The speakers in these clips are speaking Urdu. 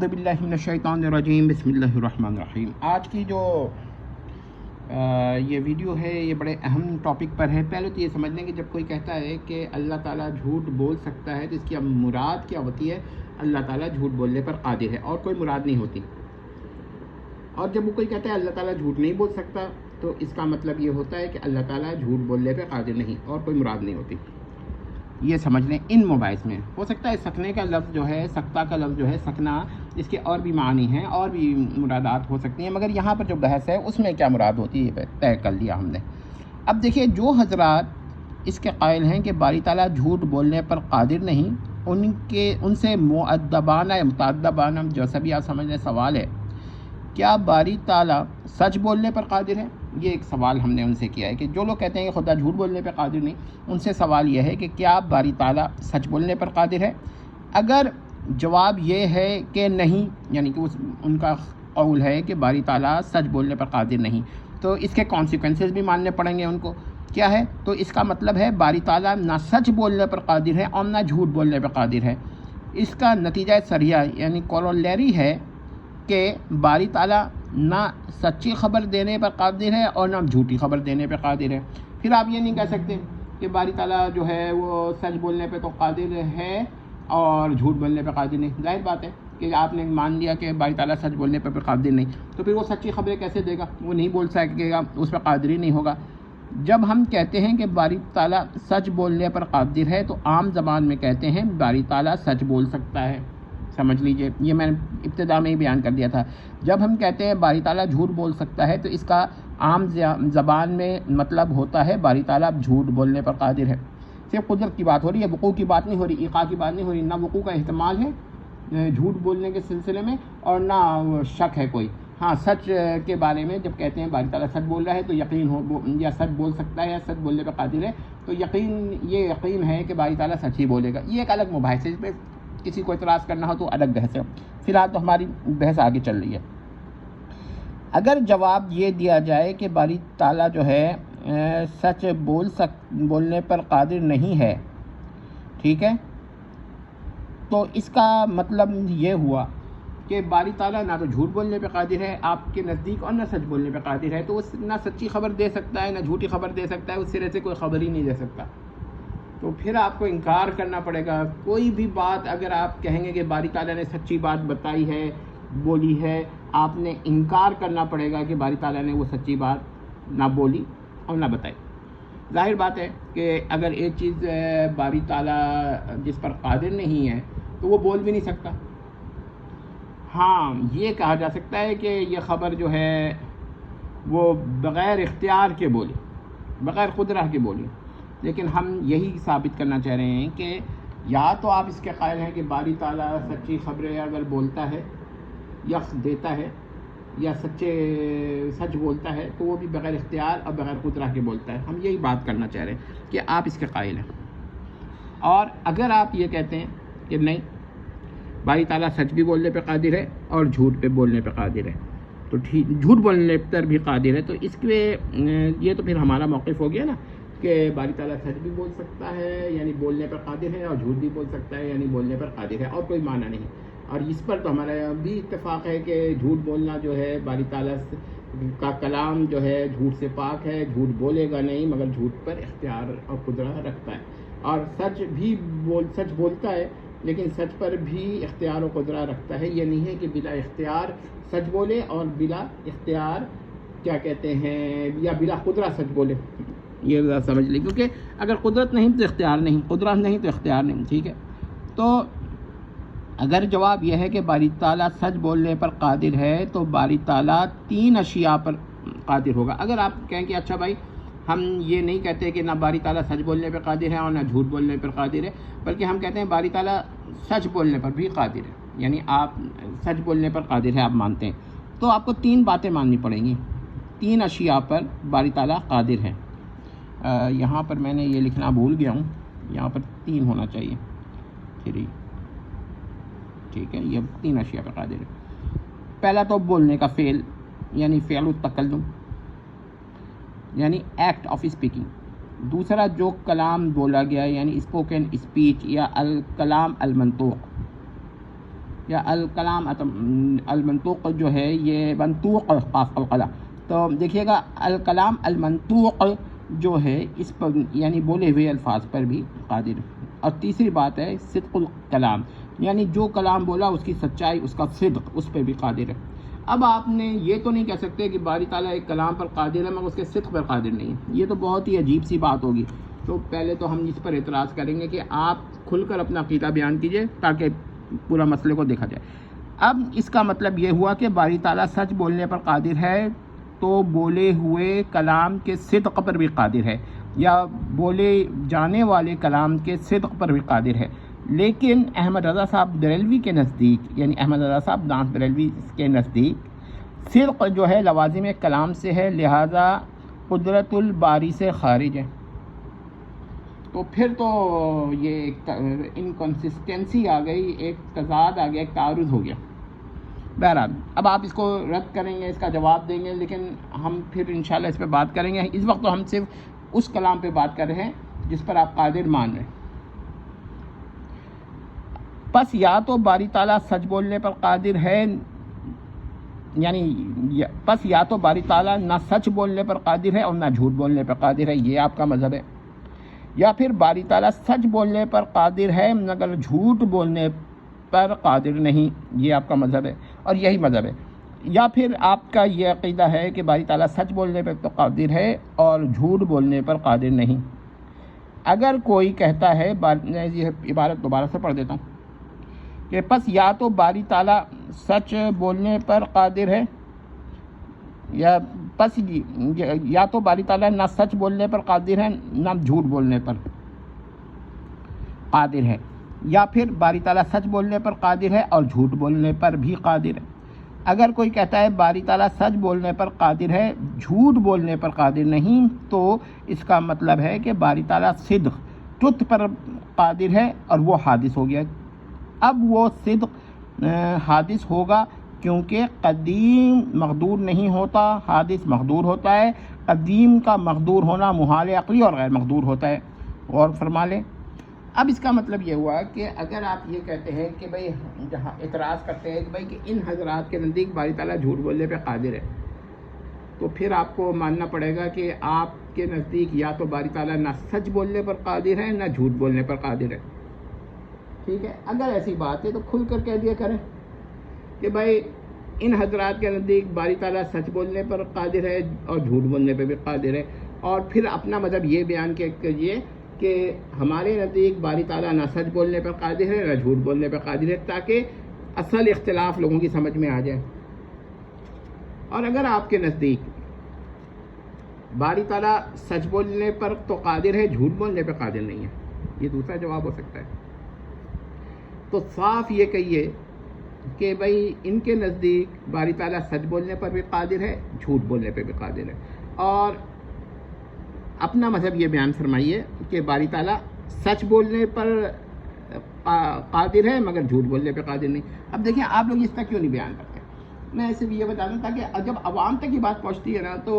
اعوذ باللہ من الشیطان الرجیم، بسم اللہ الرحمن الرحیم۔ آج کی جو یہ ویڈیو ہے یہ بڑے اہم ٹاپک پر ہے۔ پہلے تو یہ سمجھ لیں کہ جب کوئی کہتا ہے کہ اللہ تعالیٰ جھوٹ بول سکتا ہے تو اس کی اب مراد کیا ہوتی ہے؟ اللہ تعالیٰ جھوٹ بولنے پر قادر ہے اور کوئی مراد نہیں ہوتی۔ اور جب وہ کوئی کہتا ہے اللہ تعالیٰ جھوٹ نہیں بول سکتا تو اس کا مطلب یہ ہوتا ہے کہ اللہ تعالیٰ جھوٹ بولنے پہ قادر نہیں اور کوئی مراد نہیں ہوتی۔ یہ سمجھ لیں ان مباحث میں ہو سکتا ہے سکنے کا لفظ جو ہے، سکتا کا لفظ جو ہے، سکنا، اس کے اور بھی معنی ہیں اور بھی مرادات ہو سکتی ہیں، مگر یہاں پر جو بحث ہے اس میں کیا مراد ہوتی ہے طے کر لیا ہم نے۔ اب دیکھیے، جو حضرات اس کے قائل ہیں کہ باری تعالیٰ جھوٹ بولنے پر قادر نہیں، ان سے مؤدبانہ یا متأدبانہ جو سبھی آپ سمجھ لیں سوال ہے، کیا باری تعالیٰ سچ بولنے پر قادر ہے؟ یہ ایک سوال ہم نے ان سے کیا ہے کہ جو لوگ کہتے ہیں کہ خدا جھوٹ بولنے پہ قادر نہیں، ان سے سوال یہ ہے کہ کیا باری تعالیٰ سچ بولنے پر قادر ہے؟ اگر جواب یہ ہے کہ نہیں، یعنی کہ ان کا قول ہے کہ باری تعالیٰ سچ بولنے پر قادر نہیں، تو اس کے کانسیکوینسز بھی ماننے پڑیں گے ان کو۔ کیا ہے؟ تو اس کا مطلب ہے باری تعالیٰ نہ سچ بولنے پر قادر ہے اور نہ جھوٹ بولنے پر قادر ہے۔ اس کا نتیجہ سریہ یعنی کورولری ہے کہ باری تعالیٰ نہ سچی خبر دینے پر قادر ہے اور نہ جھوٹی خبر دینے پہ قادر ہے۔ پھر آپ یہ نہیں کہہ سکتے کہ باری تعالیٰ جو ہے وہ سچ بولنے پہ تو قادر ہے اور جھوٹ بولنے پہ قادر نہیں۔ ظاہر بات ہے کہ آپ نے مان لیا کہ باری تعالیٰ سچ بولنے پہ قادر نہیں، تو پھر وہ سچی خبریں کیسے دے گا؟ وہ نہیں بول سکے گا، اس پہ قادر ہی نہیں ہوگا۔ جب ہم کہتے ہیں کہ باری تعالیٰ سچ بولنے پر قادر ہے تو عام زبان میں کہتے ہیں باری تعالیٰ سچ بول سکتا ہے۔ سمجھ لیجئے، یہ میں نے ابتدا میں ہی بیان کر دیا تھا۔ جب ہم کہتے ہیں باری تعالیٰ جھوٹ بول سکتا ہے تو اس کا عام زبان میں مطلب ہوتا ہے باری تعالیٰ جھوٹ بولنے پر قادر ہے۔ صرف قدرت کی بات ہو رہی ہے، وقوع کی بات نہیں ہو رہی، ایقاع کی بات نہیں ہو رہی۔ نہ وقوع کا احتمال ہے جھوٹ بولنے کے سلسلے میں اور نہ شک ہے کوئی۔ ہاں، سچ کے بارے میں جب کہتے ہیں باری تعالیٰ سچ بول رہا ہے تو یقین ہو، یا سچ بول سکتا ہے یا سچ بولنے پر قادر ہے، تو یہ یقین ہے کہ باری تعالیٰ سچ ہی بولے گا۔ یہ ایک الگ مباحث ہے، اس پہ کسی کو اعتراض کرنا ہو تو الگ بحث ہے۔ فی الحال تو ہماری بحث آگے چل رہی ہے۔ اگر جواب یہ دیا جائے کہ باری تعالیٰ جو ہے سچ بولنے پر قادر نہیں ہے، ٹھیک ہے، تو اس کا مطلب یہ ہوا کہ باری تعالیٰ نہ تو جھوٹ بولنے پہ قادر ہے آپ کے نزدیک اور نہ سچ بولنے پہ قادر ہے، تو وہ نہ سچی خبر دے سکتا ہے نہ جھوٹی خبر دے سکتا ہے، اس سرے سے کوئی خبر ہی نہیں دے سکتا۔ تو پھر آپ کو انکار کرنا پڑے گا۔ کوئی بھی بات اگر آپ کہیں گے کہ باری تعالیٰ نے سچی بات بتائی ہے، بولی ہے، آپ نے انکار کرنا پڑے گا کہ باری تعالیٰ نے وہ سچی بات نہ بولی اور نہ بتائی۔ ظاہر بات ہے کہ اگر ایک چیز باری تعالیٰ جس پر قادر نہیں ہے تو وہ بول بھی نہیں سکتا۔ ہاں، یہ کہا جا سکتا ہے کہ یہ خبر جو ہے وہ بغیر اختیار کے بولی، بغیر قدرہ کے بولی، لیکن ہم یہی ثابت کرنا چاہ رہے ہیں کہ یا تو آپ اس کے قائل ہیں کہ باری تعالیٰ سچی خبریں اگر بولتا ہے یا دیتا ہے یا سچ بولتا ہے تو وہ بھی بغیر اختیار اور بغیر قدرہ کے بولتا ہے۔ ہم یہی بات کرنا چاہ رہے ہیں کہ آپ اس کے قائل ہیں۔ اور اگر آپ یہ کہتے ہیں کہ نہیں، باری تعالیٰ سچ بھی بولنے پہ قادر ہے اور جھوٹ پہ بولنے پہ قادر ہے، تو ٹھیک، جھوٹ بولنے پر بھی قادر ہے، تو اس کے یہ تو پھر ہمارا موقف ہو گیا نا کہ باری تعالیٰ سچ بھی بول سکتا ہے یعنی بولنے پر قادر ہے، اور جھوٹ بھی بول سکتا ہے یعنی بولنے پر قادر ہے، اور کوئی معنی نہیں۔ اور اس پر تو ہمارا بھی اتفاق ہے کہ جھوٹ بولنا جو ہے باری تعالیٰ کا کلام جو ہے جھوٹ سے پاک ہے، جھوٹ بولے گا نہیں مگر جھوٹ پر اختیار اور قدرت رکھتا ہے، اور سچ بولتا ہے لیکن سچ پر بھی اختیار و قدرت رکھتا ہے۔ یہ نہیں ہے کہ بلا اختیار سچ بولے اور بلا اختیار کیا کہتے ہیں یا بلا قدرت سچ بولے۔ یہ ذرا سمجھ لیں، کیونکہ اگر قدرت نہیں تو اختیار نہیں، قدرت نہیں تو اختیار نہیں، ٹھیک ہے۔ تو اگر جواب یہ ہے کہ باری تعالیٰ سچ بولنے پر قادر ہے تو باری تعالیٰ 3 اشیاء پر قادر ہوگا۔ اگر آپ کہیں کہ اچھا بھائی، ہم یہ نہیں کہتے کہ نہ باری تعالیٰ سچ بولنے پر قادر ہے اور نہ جھوٹ بولنے پر قادر ہے، بلکہ ہم کہتے ہیں باری تعالیٰ سچ بولنے پر بھی قادر ہے، یعنی آپ سچ بولنے پر قادر ہے آپ مانتے ہیں، تو آپ کو 3 باتیں ماننی پڑیں گی، 3 اشیاء پر باری تعالیٰ قادر ہے۔ یہاں پر میں نے یہ لکھنا بھول گیا ہوں، یہاں پر 3 ہونا چاہیے، 3، ٹھیک ہے، یہ 3 اشیاء پر قادر ہے۔ پہلا تو بولنے کا فعل، یعنی فعل التکلم، یعنی ایکٹ آف اسپیکنگ۔ دوسرا جو کلام بولا گیا یعنی اسپوکن اسپیچ یا الکلام المنطوق، یا الکلام المنطوق جو ہے یہ منطوق قاف القلا، تو دیکھیے گا الکلام المنطوق جو ہے اس پر یعنی بولے ہوئے الفاظ پر بھی قادر ہے۔ اور تیسری بات ہے صدق الکلام، یعنی جو کلام بولا اس کی سچائی، اس کا صدق، اس پہ بھی قادر ہے۔ اب آپ نے یہ تو نہیں کہہ سکتے کہ باری تعالیٰ ایک کلام پر قادر ہے مگر اس کے صدق پر قادر نہیں ہے، یہ تو بہت ہی عجیب سی بات ہوگی۔ تو پہلے تو ہم اس پر اعتراض کریں گے کہ آپ کھل کر اپنا عقیدہ بیان کیجئے تاکہ پورا مسئلے کو دیکھا جائے۔ اب اس کا مطلب یہ ہوا کہ باری تعالیٰ سچ بولنے پر قادر ہے تو بولے ہوئے کلام کے صدق پر بھی قادر ہے، یا بولے جانے والے کلام کے صدق پر بھی قادر ہے۔ لیکن احمد رضا صاحب بریلوی کے نزدیک، یعنی احمد رضا صاحب دانت بریلوی کے نزدیک صدق جو ہے لوازم کلام سے ہے، لہذا قدرت الباری سے خارج ہے۔ تو پھر تو یہ ایک انکنسسٹنسی آ گئی، ایک تضاد آ گیا، ایک تعارض ہو گیا۔ بہرحال اب آپ اس کو رد کریں گے، اس کا جواب دیں گے، لیکن ہم پھر انشاءاللہ اس پہ بات کریں گے۔ اس وقت تو ہم صرف اس کلام پہ بات کر رہے ہیں جس پر آپ قادر مان رہے ہیں۔ پس یا تو باری تعالیٰ سچ بولنے پر قادر ہے، یعنی پس یا تو باری تعالیٰ نہ سچ بولنے پر قادر ہے اور نہ جھوٹ بولنے پر قادر ہے، یہ آپ کا مذہب ہے، یا پھر باری تعالیٰ سچ بولنے پر قادر ہے مگر جھوٹ بولنے پر قادر نہیں، یہ آپ کا مذہب ہے اور یہی مذہب ہے، یا پھر آپ کا یہ عقیدہ ہے کہ باری تعالیٰ سچ بولنے پر تو قادر ہے اور جھوٹ بولنے پر قادر نہیں۔ اگر کوئی کہتا ہے، یہ عبارت دوبارہ سے پڑھ دیتا ہوں کہ پس یا تو باری تعالیٰ سچ بولنے پر قادر ہے، یا تو باری تعالیٰ نہ سچ بولنے پر قادر ہے نہ جھوٹ بولنے پر قادر ہے، یا پھر باری تعالیٰ سچ بولنے پر قادر ہے اور جھوٹ بولنے پر بھی قادر ہے۔ اگر کوئی کہتا ہے باری تعالیٰ سچ بولنے پر قادر ہے، جھوٹ بولنے پر قادر نہیں، تو اس کا مطلب ہے کہ باری تعالیٰ صدق، ٹروتھ پر قادر ہے اور وہ حادث ہو گیا۔ اب وہ صدق حادث ہوگا کیونکہ قدیم مقدور نہیں ہوتا، حادث مقدور ہوتا ہے۔ قدیم کا مقدور ہونا محال عقلی اور غیر مقدور ہوتا ہے، غور فرما لیں۔ اب اس کا مطلب یہ ہوا کہ اگر آپ یہ کہتے ہیں کہ بھئی جہاں اعتراض کرتے ہیں کہ بھئی کہ ان حضرات کے نزدیک باری تعالیٰ جھوٹ بولنے پہ قادر ہے، تو پھر آپ کو ماننا پڑے گا کہ آپ کے نزدیک یا تو باری تعالیٰ نہ سچ بولنے پر قادر ہے نہ جھوٹ بولنے پر قادر ہے، ٹھیک ہے؟ اگر ایسی بات ہے تو کھل کر کہہ دیا کریں کہ بھائی ان حضرات کے نزدیک باری تعالیٰ سچ بولنے پر قادر ہے اور جھوٹ بولنے پہ بھی قادر ہے، اور پھر اپنا مذہب یہ بیان کیجیے کہ ہمارے نزدیک باری تعالیٰ نہ سچ بولنے پر قادر ہے نہ جھوٹ بولنے پر قادر ہے، تاکہ اصل اختلاف لوگوں کی سمجھ میں آ جائے۔ اور اگر آپ کے نزدیک باری تعالیٰ سچ بولنے پر تو قادر ہے، جھوٹ بولنے پر قادر نہیں ہے، یہ دوسرا جواب ہو سکتا ہے، تو صاف یہ کہیے کہ بھئی ان کے نزدیک باری تعالیٰ سچ بولنے پر بھی قادر ہے، جھوٹ بولنے پہ بھی قادر ہے، اور اپنا مذہب یہ بیان فرمائیے کہ باری تعالیٰ سچ بولنے پر قادر ہے مگر جھوٹ بولنے پہ قادر نہیں۔ اب دیکھیں آپ لوگ اس طرح کیوں نہیں بیان کرتے، میں صرف یہ بتا دوں تاکہ جب عوام تک یہ بات پہنچتی ہے نا تو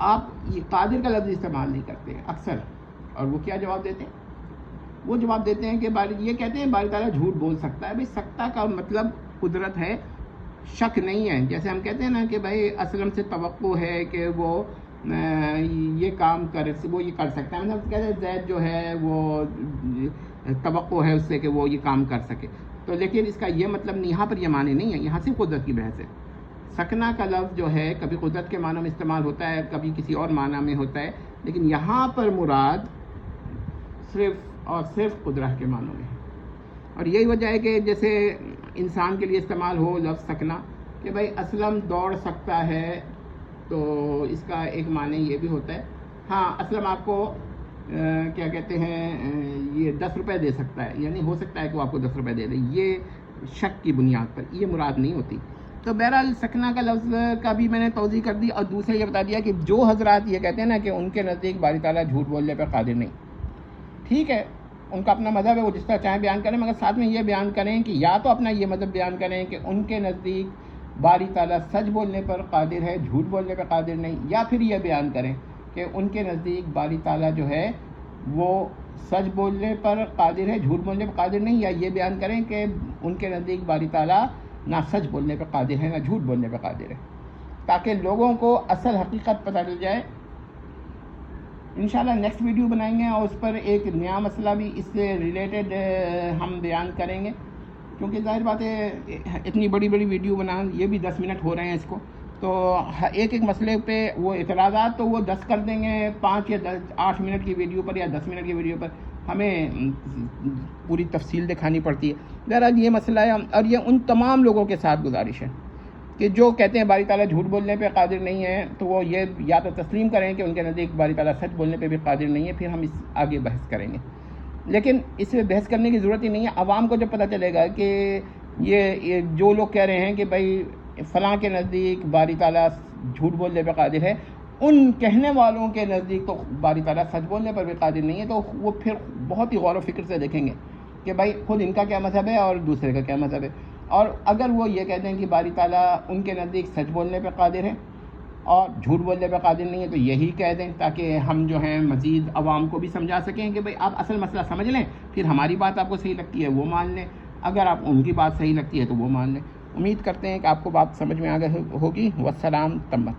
آپ یہ قادر کا لفظ استعمال نہیں کرتے اکثر، اور وہ کیا جواب دیتے ہیں؟ وہ جواب دیتے ہیں کہ یہ کہتے ہیں باری تعالیٰ جھوٹ بول سکتا ہے۔ بھئی سکتا کا مطلب قدرت ہے، شک نہیں ہے۔ جیسے ہم کہتے ہیں نا کہ بھائی اسلم سے توقع ہے کہ وہ یہ کام وہ یہ کر سکتا ہے، مطلب کہتے ہیں زید جو ہے وہ توقع ہے اس سے کہ وہ یہ کام کر سکے، تو لیکن اس کا یہ مطلب نہیں، یہاں پر یہ معنی نہیں ہے، یہاں صرف قدرت کی بحث ہے۔ سکنا کا لفظ جو ہے کبھی قدرت کے معنی میں استعمال ہوتا ہے، کبھی کسی اور معنی میں ہوتا ہے، لیکن یہاں پر مراد صرف اور صرف قدرت کے معنوں میں ہے۔ اور یہی وجہ ہے کہ جیسے انسان کے لیے استعمال ہو لفظ سکنا کہ بھائی اسلم دوڑ سکتا ہے، تو اس کا ایک معنی یہ بھی ہوتا ہے، ہاں اسلم آپ کو کیا کہتے ہیں یہ 10 روپے دے سکتا ہے، یعنی ہو سکتا ہے کہ وہ آپ کو 10 روپے دے دے، یہ شک کی بنیاد پر یہ مراد نہیں ہوتی۔ تو بہرحال سکنا کا لفظ کا بھی میں نے توضیح کر دی، اور دوسرے یہ بتا دیا کہ جو حضرات یہ کہتے ہیں نا کہ ان کے نزدیک باری تعالیٰ جھوٹ بولنے پر قادر نہیں، ٹھیک ہے، ان کا اپنا مذہب ہے، وہ جس طرح چاہیں بیان کریں، مگر ساتھ میں یہ بیان کریں کہ یا تو اپنا یہ مذہب بیان کریں کہ ان کے نزدیک باری تعالیٰ سچ بولنے پر قادر ہے، جھوٹ بولنے پر قادر نہیں، یا پھر یہ بیان کریں کہ ان کے نزدیک باری تعالیٰ جو ہے وہ سچ بولنے پر قادر ہے، جھوٹ بولنے پر قادر نہیں، یا یہ بیان کریں کہ ان کے نزدیک باری تعالیٰ نہ سچ بولنے پر قادر ہے نہ جھوٹ بولنے پر قادر ہے، تاکہ لوگوں کو اصل حقیقت پتہ چل جائے۔ انشاءاللہ نیکسٹ ویڈیو بنائیں گے اور اس پر ایک نیا مسئلہ بھی اس سے ریلیٹڈ ہم بیان کریں گے، کیونکہ ظاہر بات ہے اتنی بڑی ویڈیو بنا، یہ بھی 10 منٹ ہو رہے ہیں اس کو، تو ایک مسئلے پہ وہ اعتراضات تو وہ 10 کر دیں گے 5 یا 8 منٹ کی ویڈیو پر یا 10 منٹ کی ویڈیو پر، ہمیں پوری تفصیل دکھانی پڑتی ہے۔ بہرحال یہ مسئلہ ہے، اور یہ ان تمام لوگوں کے ساتھ گزارش ہے کہ جو کہتے ہیں باری تعالیٰ جھوٹ بولنے پہ قادر نہیں ہے، تو وہ یہ یا تو تسلیم کریں کہ ان کے نزدیک باری تعالیٰ سچ بولنے پہ بھی قادر نہیں ہے، پھر ہم اس آگے بحث کریں گے۔ لیکن اس میں بحث کرنے کی ضرورت ہی نہیں ہے، عوام کو جب پتہ چلے گا کہ یہ جو لوگ کہہ رہے ہیں کہ بھائی فلاں کے نزدیک باری تعالیٰ جھوٹ بولنے پہ قادر ہے، ان کہنے والوں کے نزدیک تو باری تعالیٰ سچ بولنے پر بھی قادر نہیں ہے، تو وہ پھر بہت ہی غور و فکر سے دیکھیں گے کہ بھائی خود ان کا کیا مذہب ہے اور دوسرے کا کیا مذہب ہے، اور اگر وہ یہ کہتے ہیں کہ باری تعالیٰ ان کے نزدیک سچ بولنے پہ قادر ہے اور جھوٹ بولنے پہ قادر نہیں ہے، تو یہی کہہ دیں تاکہ ہم جو ہیں مزید عوام کو بھی سمجھا سکیں کہ بھئی آپ اصل مسئلہ سمجھ لیں، پھر ہماری بات آپ کو صحیح لگتی ہے وہ مان لیں، اگر آپ ان کی بات صحیح لگتی ہے تو وہ مان لیں۔ امید کرتے ہیں کہ آپ کو بات سمجھ میں آ گئی ہوگی۔ والسلام تمت۔